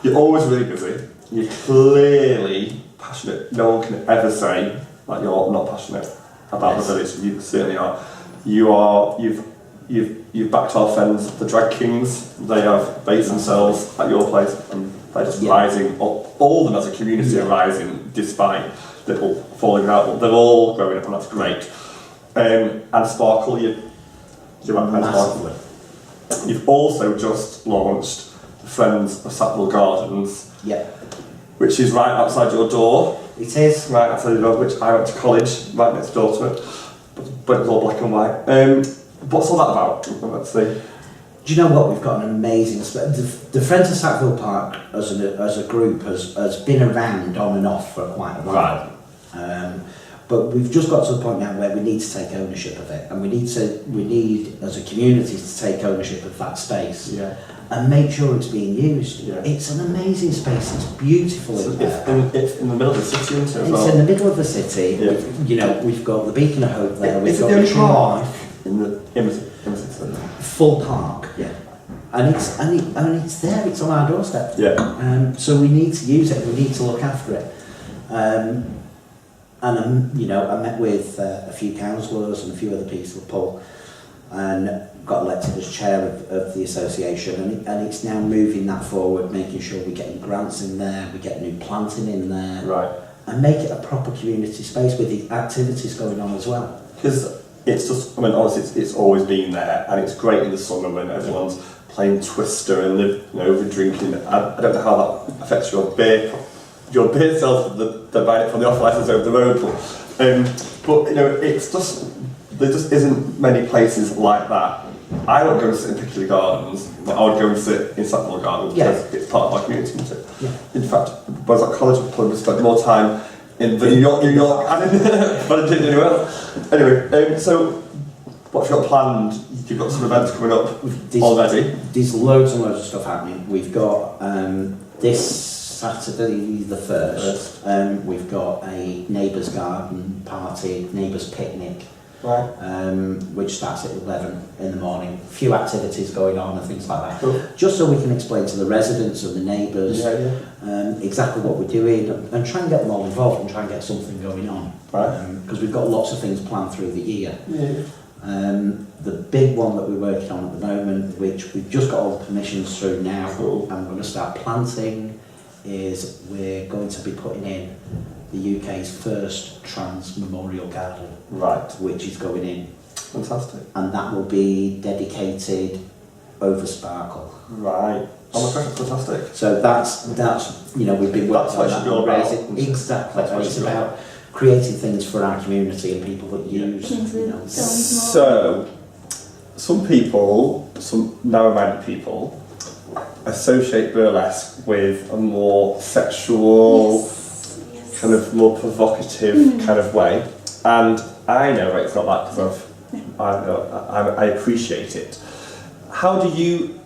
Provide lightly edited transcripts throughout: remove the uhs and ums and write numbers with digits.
You're always really busy. You're clearly passionate. No one can ever say that you're not passionate about the village. You certainly are. You've backed our friends, the Drag Kings. They have based themselves at your place, and they're just rising. All of them as a community are rising, despite little falling out. But they're all growing up, and that's great. And Sparkle, you're Sparkle. You've also just launched the Friends of Sackville Gardens, which is right outside your door. It is. Right outside your door, which I went to college right next door to it, but it's all black and white. What's all that about? Let's see. Do you know what? We've got an amazing... The Friends of Sackville Park as a group has been around on and off for quite a while. Right. But we've just got to the point now where we need to take ownership of it, and we need as a community to take ownership of that space and make sure it's being used. Yeah. It's an amazing space. It's beautiful. So it's in the middle of the city, isn't it? It's in the middle of the city. Yeah. We've got the Beacon of Hope there. Is it the only park in the city? Full park. Yeah. And it's there. It's on our doorstep. Yeah. So we need to use it. We need to look after it. And I met with a few councillors and a few other people, and got elected as chair of the association, and it's now moving that forward, making sure we're getting grants in there, we get new planting in there, right, and make it a proper community space with the activities going on as well. Because it's just, honestly, it's always been there, and it's great in the summer when everyone's playing Twister and they're drinking. I don't know how that affects your beer sales. They're buying it from the off license over the road, but it's just, there just isn't many places like that. I won't go and sit in Piccadilly Gardens, but I would go and sit in Sackville Gardens because it's part of my community, isn't it? Yeah. In fact, when I was at college, I probably spent more time in New York, but I didn't anywhere else. Anyway, so what have you got planned? You've got some events coming up already. There's loads and loads of stuff happening. We've got this Saturday the 1st, we've got a neighbours' garden party, neighbours' picnic, right, which starts at 11 in the morning. A few activities going on and things like that. Cool. Just so we can explain to the residents and the neighbours exactly what we're doing, and try and get them all involved and try and get something going on. Right. Because we've got lots of things planned through the year. Yeah. The big one that we're working on at the moment, which we've just got all the permissions through now, and we're going to start planting, is we're going to be putting in the UK's first trans memorial garden, right, which is going in. Fantastic. And that will be dedicated over Sparkle. Right. Oh my gosh, that's fantastic. So that's we've been working on that. Exactly. It's about creating things for our community and people that use. So, some people, some narrow-minded people, associate burlesque with a more sexual, kind of more provocative kind of way, and I know it's not that because I appreciate it. How did you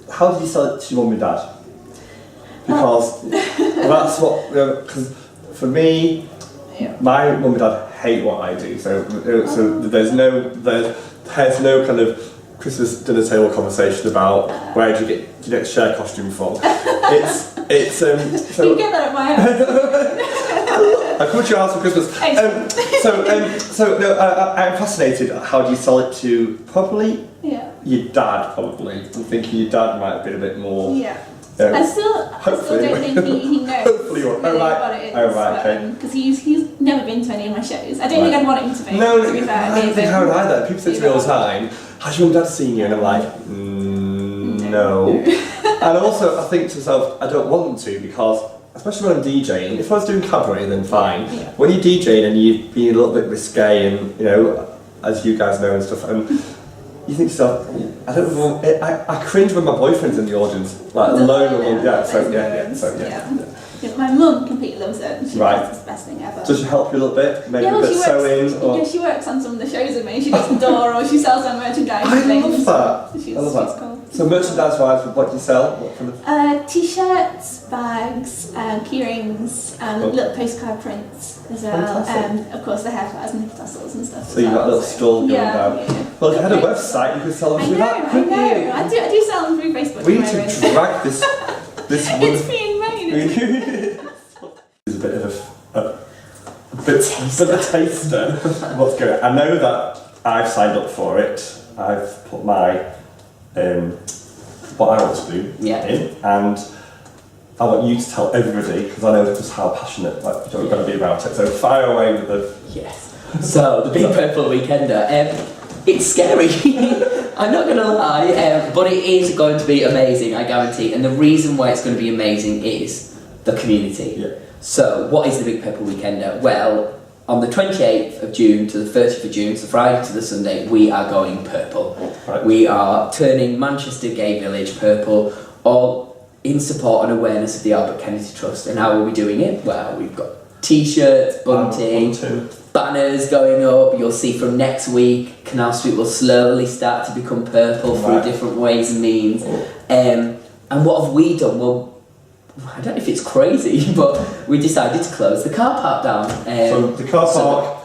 sell it to your mum and dad? Because that's what, because for me, my mum and dad hate what I do, so there's no kind of Christmas dinner table conversation about where do you get share costume from. It's so you get that at my house. I come to your house for Christmas. I'm fascinated. How do you sell it to probably your dad? Probably I'm thinking your dad might have been a bit more. Yeah. I still don't think he knows hopefully what it is. Because he's never been to any of my shows. I don't think I'd want him to be. No, to be fair, I don't think I would either. People say to me all the time, "Has your mum and dad seen you?" And I'm like, no. And also, I think to myself, I don't want them to, because especially when I'm DJing. If I was doing cabaret, then fine. Yeah. When you're DJing and you're being a little bit risque, and as you guys know and stuff, and you think to yourself, I don't know, I cringe when my boyfriend's in the audience, like alone. My mum completely loves it. She thinks it's the best thing ever. Does she help you a little bit? Maybe a bit sewing? Yeah, she works on some of the shows with me. She does the door, or she sells our merchandise. I love that. She's cool. So merchandise-wise, what do you sell? What kind of? T-shirts, bags, keyrings, little postcard prints as well. Of course, the hair flowers and the tassels and stuff. So you've got a little stall going down. Yeah. Well, if you had a website, you could sell them through that, couldn't you? I do sell them through Facebook. We need to drag this This It's being rain. It's a bit of a taster of what's going on. I know that I've signed up for it. I've put my what I want to do in, and I want you to tell everybody, because I know just how passionate you're going to be about it. So fire away with the... Yes. So, the Big Purple Weekender, it's scary, I'm not going to lie, but it is going to be amazing, I guarantee. And the reason why it's going to be amazing is the community. Yeah. So, what is the Big Purple Weekender? Well, on the 28th of June to the 30th of June, so Friday to the Sunday, we are going purple. Right. We are turning Manchester Gay Village purple, all in support and awareness of the Albert Kennedy Trust. And how are we doing it? Well, we've got t-shirts, bunting, banners going up. You'll see from next week, Canal Street will slowly start to become purple through different ways and means. And what have we done? Well, I don't know if it's crazy, but we decided to close the car park down. So the car park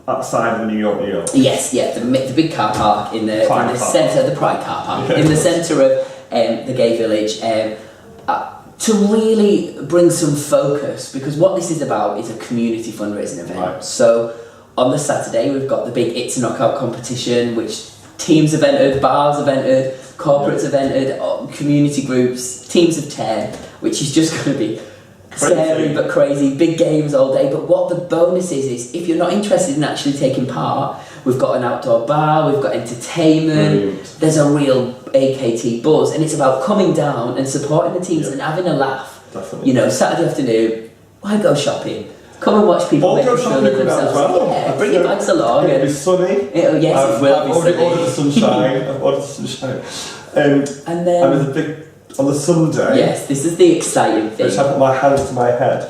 outside of New York. Yes, yeah, the big car park in the centre, the Pride car park, in the centre of the gay village, to really bring some focus, because what this is about is a community fundraising event. Right. So on the Saturday we've got the big It's a Knockout competition, which teams have entered, bars have entered, corporates have entered, community groups, teams of 10, which is just going to be scary but crazy, big games all day. But what the bonus is if you're not interested in actually taking part, we've got an outdoor bar, we've got entertainment, there's a real AKT buzz, and it's about coming down and supporting the teams and having a laugh. Definitely. You know, Saturday afternoon, why go shopping? Come and watch people make feel of themselves. Well. Yeah, bring your bags along. It'll be sunny. It will be I've sunny. ordered the sunshine. I've ordered the sunshine. And then... And there's a big... On the Sunday... Yes, this is the exciting thing. Which I put my hands to my head.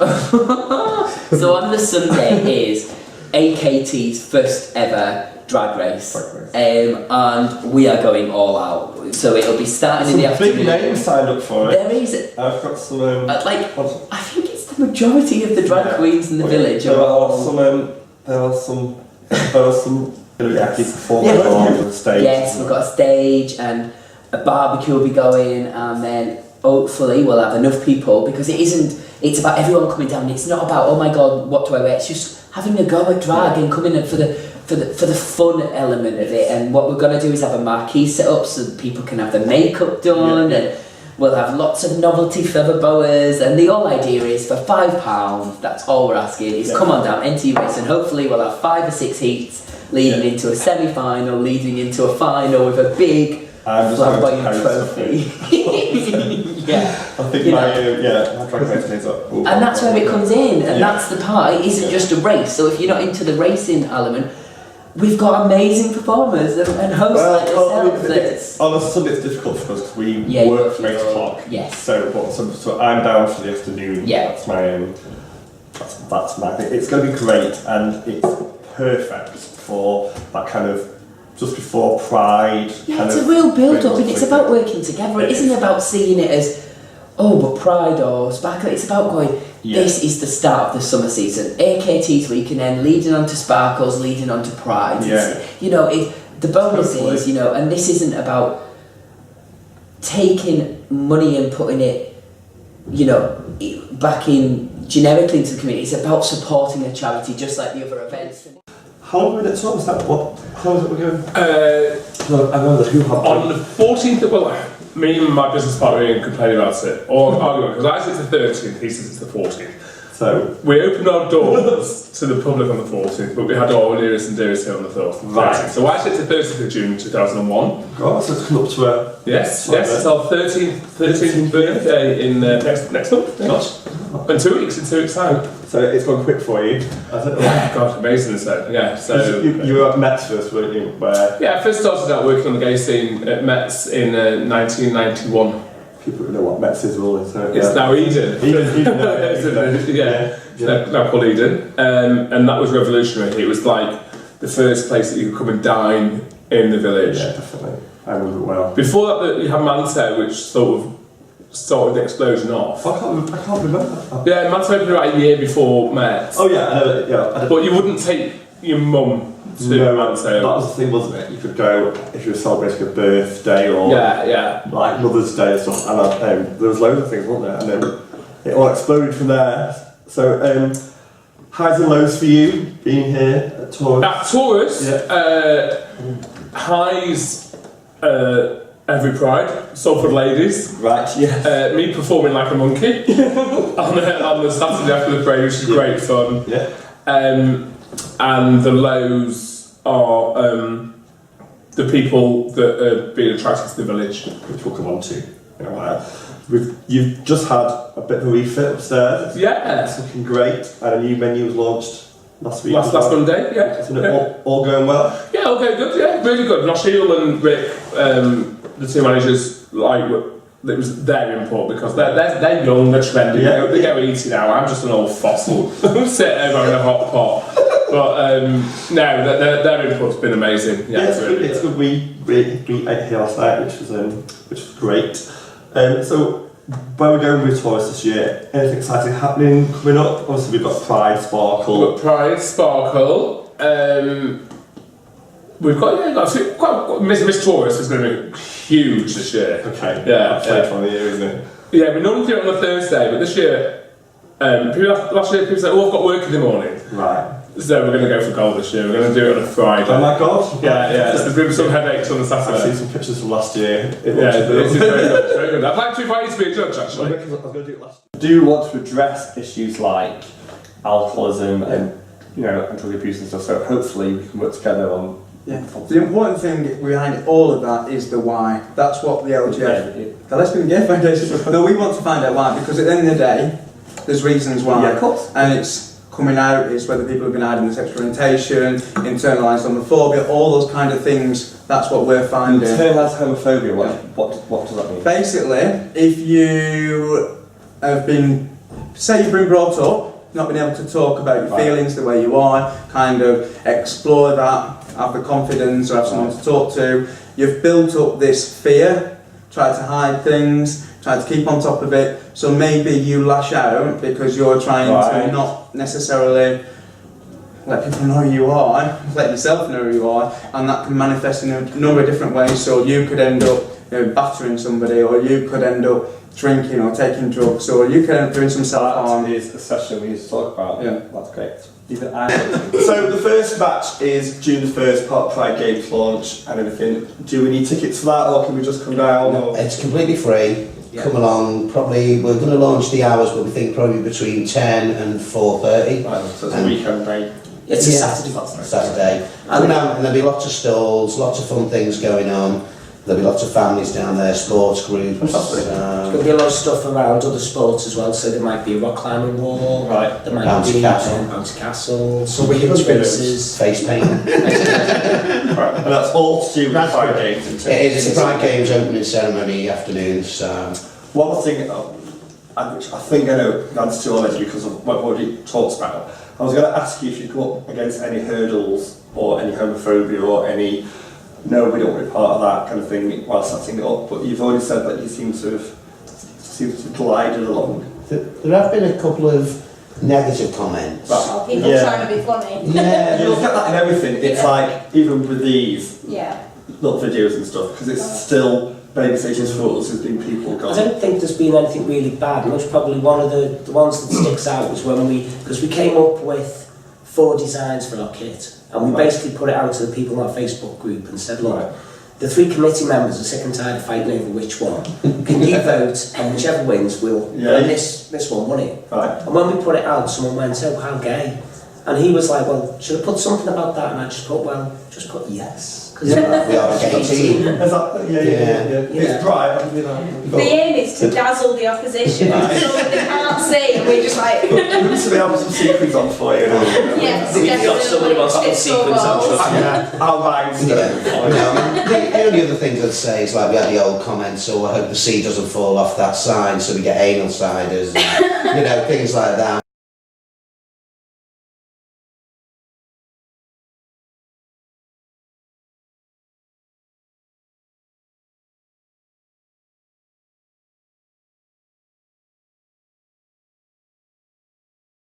So on the Sunday is AKT's first ever drag race. And we are going all out. So it'll be starting in the afternoon. Big names signed up for it. There is. I've got some... I think it's the majority of the drag queens in the village. There are some performers on the stage. Yes, we've got a stage and a barbecue will be going, and then hopefully we'll have enough people, because it's about everyone coming down. It's not about, oh my god, what do I wear? It's just having a go at drag and coming in for the fun element of it. And what we're going to do is have a marquee set up so that people can have their makeup done, and we'll have lots of novelty feather boas. And the whole idea is for £5, that's all we're asking, is come on down, enter your race, and hopefully we'll have 5 or 6 heats leading into a semi-final, leading into a final with a big flamboyant trophy. I think my drag race days up. And that's where it comes in, and that's the part. It isn't just a race. So if you're not into the racing element, we've got amazing performers and hosts like yourself. On a Sunday it's difficult for us because we work from 8 o'clock. Yes. So I'm down for the afternoon. Yeah. That's my thing. It's going to be great, and it's perfect for that kind of just before Pride. Yeah, it's a real build-up, and it's about working together. It isn't about seeing it as, but Pride or Sparkle. It's about going, this is the start of the summer season. AKT's weekend, leading on to Sparkles, leading on to Pride. Yeah. The bonus is, and this isn't about taking money and putting it, back in generically into the community. It's about supporting a charity just like the other events. How long are we next one? How is it we're going? I know that who on the 14th, me and my business partner complain about it, or arguing, because I said it's the 13th, he says it's the 14th. So we opened our doors to the public on the 14th, but we had our nearest and dearest here on the 13th. Right. So I said it's the 30th of June 2001. God, so it's come up to a... Yes, it's our 13th birthday in next month. Gosh. In 2 weeks time. So it's gone quick for you. God, amazing, isn't it? Yeah, so... You were at Mets first, weren't you? Yeah, I first started out working on the gay scene at Mets in 1991. People who know what Mets is will. It's now Eden. Eden. Now called Eden. And that was revolutionary. It was like the first place that you could come and dine in the village. Yeah, definitely. I remember it well. Before that, you had Manta, which sort of started the explosion off. I can't remember that. Yeah, Manta opened about a year before Mets. Oh yeah, I know. Yeah. But you wouldn't take your mum 2 man sale. That was the thing, wasn't it? You could go if you were celebrating a birthday or like Mother's Day and stuff, and there was loads of things, wasn't there? And then it all exploded from there. So, highs and lows for you being here at Taurus? At Taurus, highs every Pride, Salford Ladies. Right, yes. Me performing like a monkey on the Saturday after the parade, which is great fun. Yeah. And the lows are the people that are being attracted to the village. Which we'll come on to. You've just had a bit of a refit upstairs. Yeah. It's looking great. And a new menu was launched last week. Last Monday, yeah. Isn't it all going well? Yeah, all going good, yeah, really good. Nosheel and Rick, the two managers, it was their input because they're young, they're trendy, they go easy now. I'm just an old fossil sitting over having a hot pot. But their input's been amazing. Yeah, it's really good. It's good. We ate here last night, which was great. So where we're going with Taurus this year, anything exciting happening coming up? Obviously we've got Pride Sparkle. We've got Pride Sparkle. We've got Miss Taurus is going to be huge this year. Okay. Yeah. That's later on in the year, isn't it? Yeah, we normally do it on a Thursday, but this year, last year people said, "Oh, I've got work in the morning." Right. So we're going to go for gold this year. We're going to do it on a Friday. Oh my god. Yeah. There's been some headaches on the Saturday. I've seen some pictures from last year. This is very good. Very good. I'd like to invite you to be a judge, actually. I was going to do it last year. Do you want to address issues like alcoholism and and drug abuse and stuff? So hopefully we can work together on. Yeah. The important thing behind all of that is the why. That's what the LGF, the Lesbian Gay Foundation. No, we want to find out why, because at the end of the day, there's reasons why. Yeah, of course. And it's coming out, it's whether people have been hiding their sexual orientation, internalised homophobia, all those kind of things. That's what we're finding. Internalised homophobia. What does that mean? Basically, if you have been, say you've been brought up, not been able to talk about your feelings the way you are, kind of explore that, have the confidence or have someone to talk to, you've built up this fear, try to hide things, try to keep on top of it, so maybe you lash out because you're trying to not necessarily let people know who you are, let yourself know who you are, and that can manifest in a number of different ways. So you could end up battering somebody, or you could end up drinking or taking drugs, or you could end up doing some self-harm. That is a session we need to talk about. Yeah. That's great. So the first match is June the 1st, part of Pride Games launch and everything. Do we need tickets for that, or can we just come down? No, it's completely free. Yeah. Come along. Probably we're going to launch the hours, but we think probably between 10 and 4:30. Right, so it's a weekend day. It's a Saturday. Saturday. Come down, and there'll be lots of stalls, lots of fun things going on. There'll be lots of families down there, sports groups. There's going to be a lot of stuff around other sports as well, so there might be a rock climbing wall, there might bouncy be castle, some kids races, face paint. And that's all to do with Pride Games. It's the Pride Games opening ceremony afternoons. One thing, which I think I know the answer to already because of what we already talked about, I was going to ask you if you come up against any hurdles or any homophobia or any no, we don't want to be part of that kind of thing while setting it up, but you've already said that you seem to have glided along. There have been a couple of negative comments. People trying to be funny. Yeah. You look at that in everything, it's like, even with these little videos and stuff, because it's still baby stages for us, there's been people gone. I don't think there's been anything really bad. Most probably one of the ones that sticks out was when because we came up with 4 designs for our kit. And we basically put it out to the people in our Facebook group and said, look, the 3 committee members are sick and tired of fighting over which one. Can you vote, and whichever wins will win this one, won it? Right. And when we put it out, someone went, oh, how gay? And he was like, well, should I put something about that? And I just put, just put yes. We are a gay team. It's dry. The aim is to dazzle the opposition so that they can't see, and we're just like. We used to be able to put sequins on for you. Yes, You've got somebody wants to put sequins on. Our minds. The only other things I'd say is like we had the old comments, so I hope the sea doesn't fall off that sign, so we get anal siders, and, things like that.